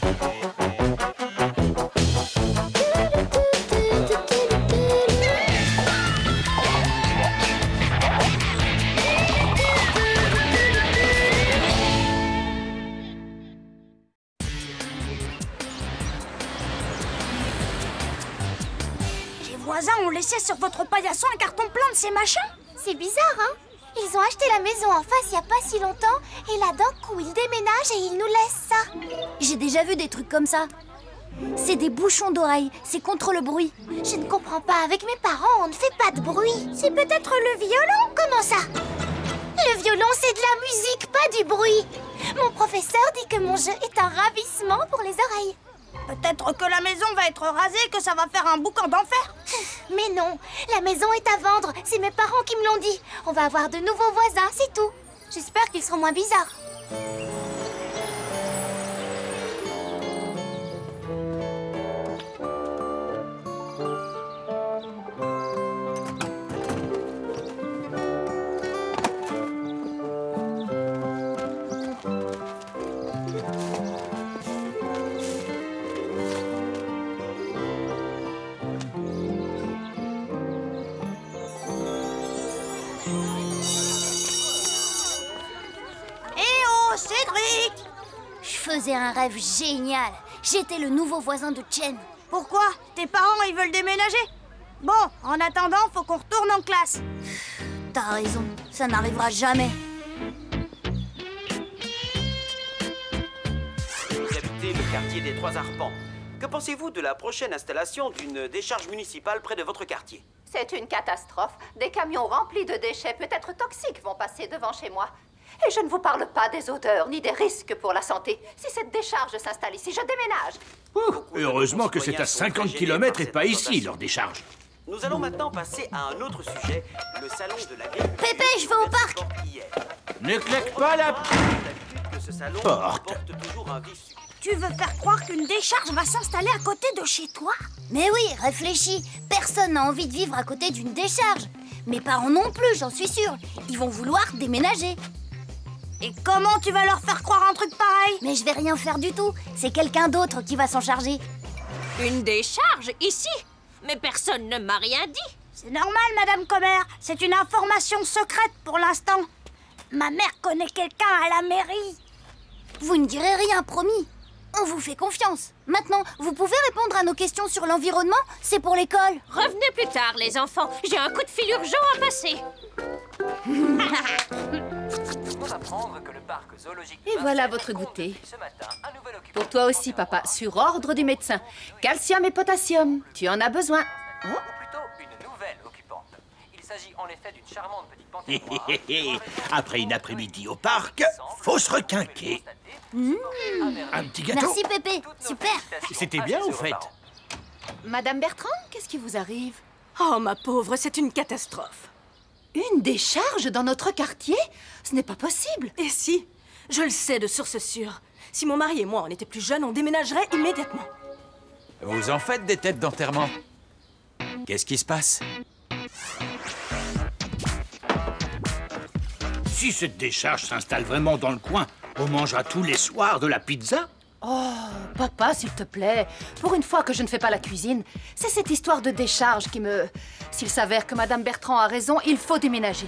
Les voisins ont laissé sur votre paillasson un carton plein de ces machins. C'est bizarre, hein? Ils ont acheté la maison en face il n'y a pas si longtemps et là d'un coup ils déménagent et ils nous laissent ça. J'ai déjà vu des trucs comme ça. C'est des bouchons d'oreilles, c'est contre le bruit. Je ne comprends pas, avec mes parents on ne fait pas de bruit. C'est peut-être le violon? Comment ça? Le violon c'est de la musique, pas du bruit. Mon professeur dit que mon jeu est un ravissement pour les oreilles. Peut-être que la maison va être rasée et que ça va faire un boucan d'enfer. Mais non, la maison est à vendre, c'est mes parents qui me l'ont dit. On va avoir de nouveaux voisins, c'est tout. J'espère qu'ils seront moins bizarres. Cédric! Je faisais un rêve génial. J'étais le nouveau voisin de Chen. Pourquoi? Tes parents, ils veulent déménager? Bon, en attendant, faut qu'on retourne en classe. T'as raison, ça n'arrivera jamais. Vous habitez le quartier des Trois Arpents. Que pensez-vous de la prochaine installation d'une décharge municipale près de votre quartier? C'est une catastrophe. Des camions remplis de déchets peut-être toxiques vont passer devant chez moi. Et je ne vous parle pas des odeurs ni des risques pour la santé. Si cette décharge s'installe ici, je déménage. Heureusement que c'est à 50 km et pas ici, leur décharge. Nous allons maintenant passer à un autre sujet, le salon de l'agriculture. Pépé, je vais au parc. Ne claque pas la porte. Tu veux faire croire qu'une décharge va s'installer à côté de chez toi? Mais oui, réfléchis. Personne n'a envie de vivre à côté d'une décharge. Mes parents non plus, j'en suis sûre. Ils vont vouloir déménager. Et comment tu vas leur faire croire un truc pareil? Mais je vais rien faire du tout. C'est quelqu'un d'autre qui va s'en charger. Une décharge ici? Mais personne ne m'a rien dit. C'est normal, Madame Comer. C'est une information secrète pour l'instant. Ma mère connaît quelqu'un à la mairie. Vous ne direz rien, promis. On vous fait confiance. Maintenant, vous pouvez répondre à nos questions sur l'environnement? C'est pour l'école. Revenez plus tard, les enfants. J'ai un coup de fil urgent à passer. Et voilà votre goûter. Pour toi aussi, papa, sur ordre du médecin. Calcium et potassium, tu en as besoin. Oh. Ou plutôt une nouvelle occupante. Il s'agit en effet d'une charmante petite panthère. Après une après-midi au parc, faut se requinquer. Un petit gâteau. Merci, Pépé. Super. C'était bien, au fait. Madame Bertrand, qu'est-ce qui vous arrive? Oh, ma pauvre, c'est une catastrophe. Une décharge dans notre quartier? Ce n'est pas possible. Et si? Je le sais de source sûre. Si mon mari et moi, on était plus jeunes, on déménagerait immédiatement. Vous en faites des têtes d'enterrement. Qu'est-ce qui se passe? Si cette décharge s'installe vraiment dans le coin, on mangera tous les soirs de la pizza? Oh, papa, s'il te plaît. Pour une fois que je ne fais pas la cuisine, c'est cette histoire de décharge qui me... S'il s'avère que Madame Bertrand a raison, il faut déménager.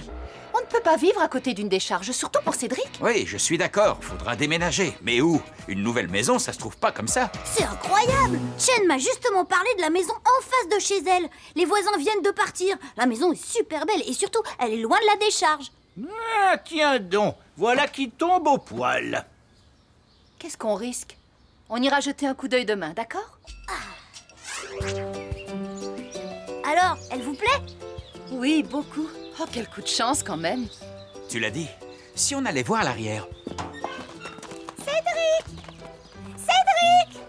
On ne peut pas vivre à côté d'une décharge, surtout pour Cédric. Oui, je suis d'accord, faudra déménager. Mais où? Une nouvelle maison, ça se trouve pas comme ça. C'est incroyable. Chen m'a justement parlé de la maison en face de chez elle. Les voisins viennent de partir. La maison est super belle et surtout, elle est loin de la décharge. Ah, tiens donc, voilà qui tombe au poil. Qu'est-ce qu'on risque? On ira jeter un coup d'œil demain, d'accord? Alors, elle vous plaît? Oui, beaucoup. Oh, quel coup de chance quand même. Tu l'as dit. Si on allait voir l'arrière. Cédric! Cédric!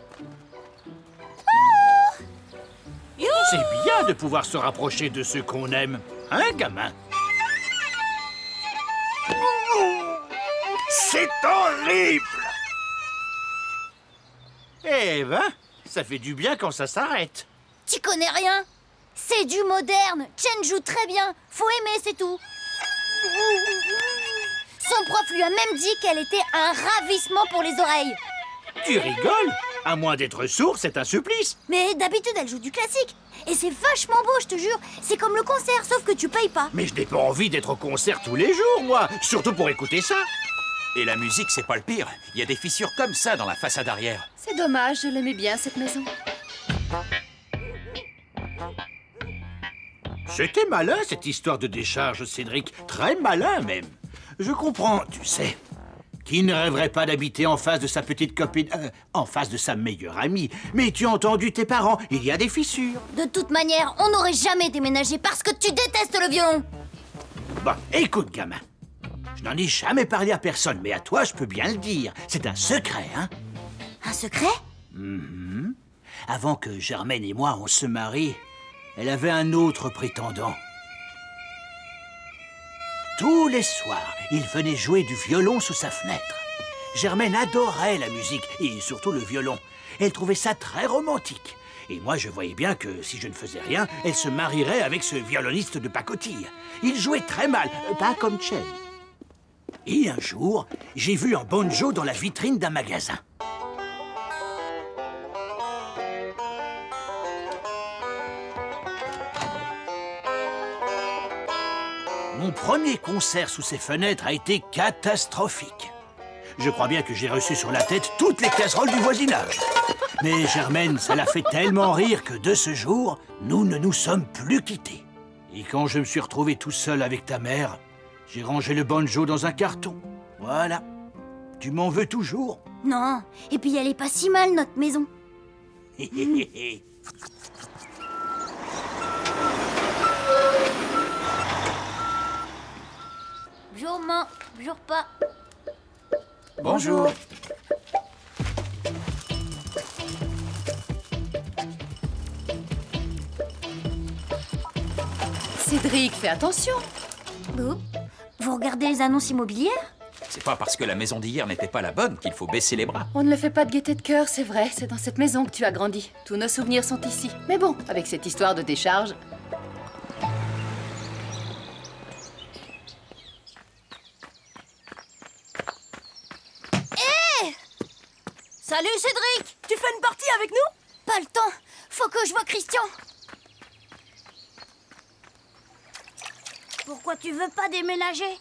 C'est bien de pouvoir se rapprocher de ceux qu'on aime. Hein, gamin? C'est horrible! Eh ben, ça fait du bien quand ça s'arrête. Tu connais rien? C'est du moderne. Chen joue très bien. Faut aimer, c'est tout. Son prof lui a même dit qu'elle était un ravissement pour les oreilles. Tu rigoles? À moins d'être sourd, c'est un supplice. Mais d'habitude, elle joue du classique. Et c'est vachement beau, je te jure. C'est comme le concert, sauf que tu payes pas. Mais je n'ai pas envie d'être au concert tous les jours, moi. Surtout pour écouter ça. Et la musique, c'est pas le pire. Il y a des fissures comme ça dans la façade arrière. C'est dommage, je l'aimais bien, cette maison. C'était malin, cette histoire de décharge, Cédric. Très malin, même. Je comprends, tu sais. Qui ne rêverait pas d'habiter en face de sa petite copine... en face de sa meilleure amie. Mais tu as entendu tes parents, il y a des fissures. De toute manière, on n'aurait jamais déménagé parce que tu détestes le violon. Bon, écoute, gamin. Je n'en ai jamais parlé à personne, mais à toi, je peux bien le dire. C'est un secret, hein? Un secret? Avant que Germaine et moi, on se marie, elle avait un autre prétendant. Tous les soirs, il venait jouer du violon sous sa fenêtre. Germaine adorait la musique, et surtout le violon. Elle trouvait ça très romantique. Et moi, je voyais bien que si je ne faisais rien, elle se marierait avec ce violoniste de pacotille. Il jouait très mal, pas comme Chen. Et un jour, j'ai vu un banjo dans la vitrine d'un magasin. Mon premier concert sous ces fenêtres a été catastrophique. Je crois bien que j'ai reçu sur la tête toutes les casseroles du voisinage. Mais Germaine, ça l'a fait tellement rire que de ce jour, nous ne nous sommes plus quittés. Et quand je me suis retrouvé tout seul avec ta mère, j'ai rangé le banjo dans un carton. Voilà. Tu m'en veux toujours? Non. Et puis elle est pas si mal, notre maison. Bonjour, maman. Bonjour, pas. Bonjour. Cédric, fais attention. Vous regardez les annonces immobilières? C'est pas parce que la maison d'hier n'était pas la bonne qu'il faut baisser les bras. On ne le fait pas de gaieté de cœur, c'est vrai. C'est dans cette maison que tu as grandi. Tous nos souvenirs sont ici. Mais bon, avec cette histoire de décharge... Salut, Cédric! Tu fais une partie avec nous? Pas le temps. Faut que je voie Christian. Pourquoi tu veux pas déménager?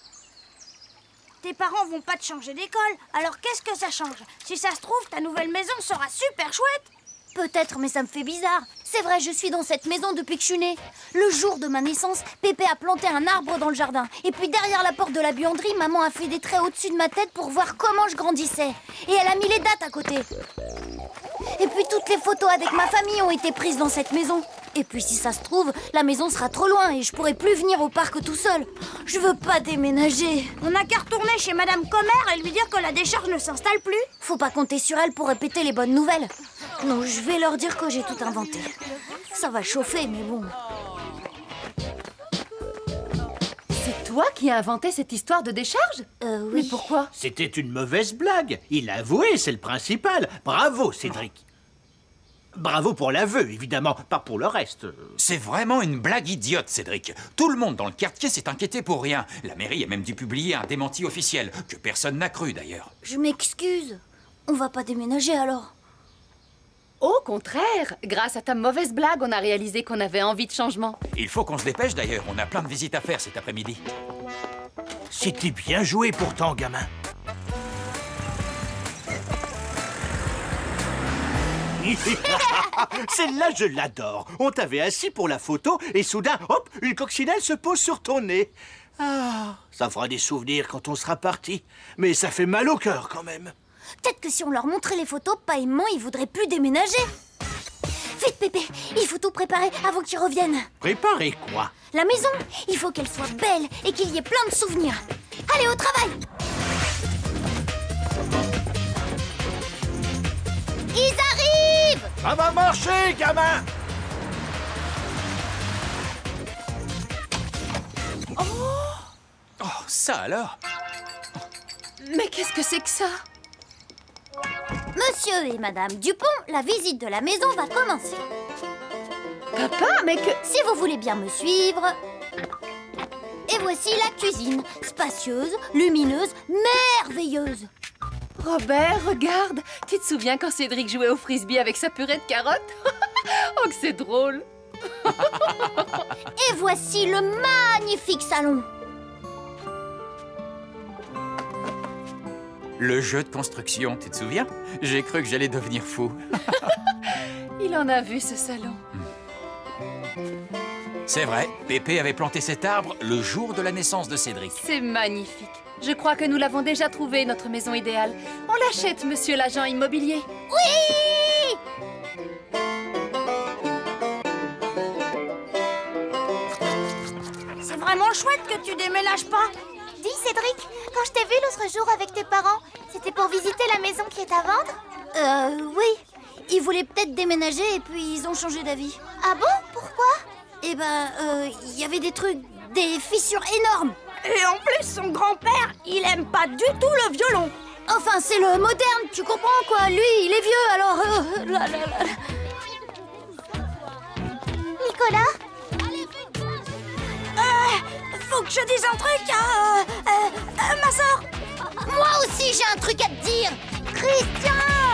Tes parents vont pas te changer d'école, alors qu'est-ce que ça change? Si ça se trouve, ta nouvelle maison sera super chouette. Peut-être, mais ça me fait bizarre. C'est vrai, je suis dans cette maison depuis que je suis née. Le jour de ma naissance, Pépé a planté un arbre dans le jardin. Et puis derrière la porte de la buanderie, maman a fait des traits au-dessus de ma tête pour voir comment je grandissais. Et elle a mis les dates à côté. Et puis toutes les photos avec ma famille ont été prises dans cette maison. Et puis si ça se trouve, la maison sera trop loin et je pourrai plus venir au parc tout seul. Je veux pas déménager. On n'a qu'à retourner chez Madame Comer et lui dire que la décharge ne s'installe plus. Faut pas compter sur elle pour répéter les bonnes nouvelles. Non, je vais leur dire que j'ai tout inventé. Ça va chauffer, mais bon. C'est toi qui as inventé cette histoire de décharge? Oui. Mais pourquoi? C'était une mauvaise blague. Il l'a avoué, c'est le principal. Bravo, Cédric. Bravo pour l'aveu, évidemment, pas pour le reste. C'est vraiment une blague idiote, Cédric. Tout le monde dans le quartier s'est inquiété pour rien. La mairie a même dû publier un démenti officiel, que personne n'a cru d'ailleurs. Je m'excuse. On va pas déménager alors? Au contraire, grâce à ta mauvaise blague, on a réalisé qu'on avait envie de changement. Il faut qu'on se dépêche d'ailleurs, on a plein de visites à faire cet après-midi. C'était bien joué pourtant, gamin. Celle-là, je l'adore. On t'avait assis pour la photo et soudain, hop, une coccinelle se pose sur ton nez. Ah, ça fera des souvenirs quand on sera parti. Mais ça fait mal au cœur quand même. Peut-être que si on leur montrait les photos, Pa et Maman, ils voudraient plus déménager. Vite, Pépé, il faut tout préparer avant qu'ils reviennent. Préparer quoi? La maison, il faut qu'elle soit belle et qu'il y ait plein de souvenirs. Allez, au travail! Ils arrivent! Ça va marcher, gamin! Oh, ça alors? Mais qu'est-ce que c'est que ça? Monsieur et Madame Dupont, la visite de la maison va commencer. Papa, mais que... Si vous voulez bien me suivre... Et voici la cuisine, spacieuse, lumineuse, merveilleuse. Robert, regarde. Tu te souviens quand Cédric jouait au frisbee avec sa purée de carottes? Oh, que c'est drôle. Et voici le magnifique salon. Le jeu de construction, tu te souviens? J'ai cru que j'allais devenir fou. Il en a vu, ce salon. C'est vrai, Pépé avait planté cet arbre le jour de la naissance de Cédric. C'est magnifique. Je crois que nous l'avons déjà trouvé, notre maison idéale. On l'achète, monsieur l'agent immobilier. Oui! C'est vraiment chouette que tu déménages pas. Dis, Cédric, quand je t'ai vu l'autre jour avec tes parents, c'était pour visiter la maison qui est à vendre? Oui. Ils voulaient peut-être déménager et puis ils ont changé d'avis. Ah bon? Pourquoi? Eh ben, il y avait des trucs, des fissures énormes. Et en plus, son grand-père, il aime pas du tout le violon. Enfin, c'est le moderne, tu comprends quoi? Lui, il est vieux, alors... Nicolas? Faut que je dise un truc à ma sœur. Moi aussi, j'ai un truc à te dire. Christian!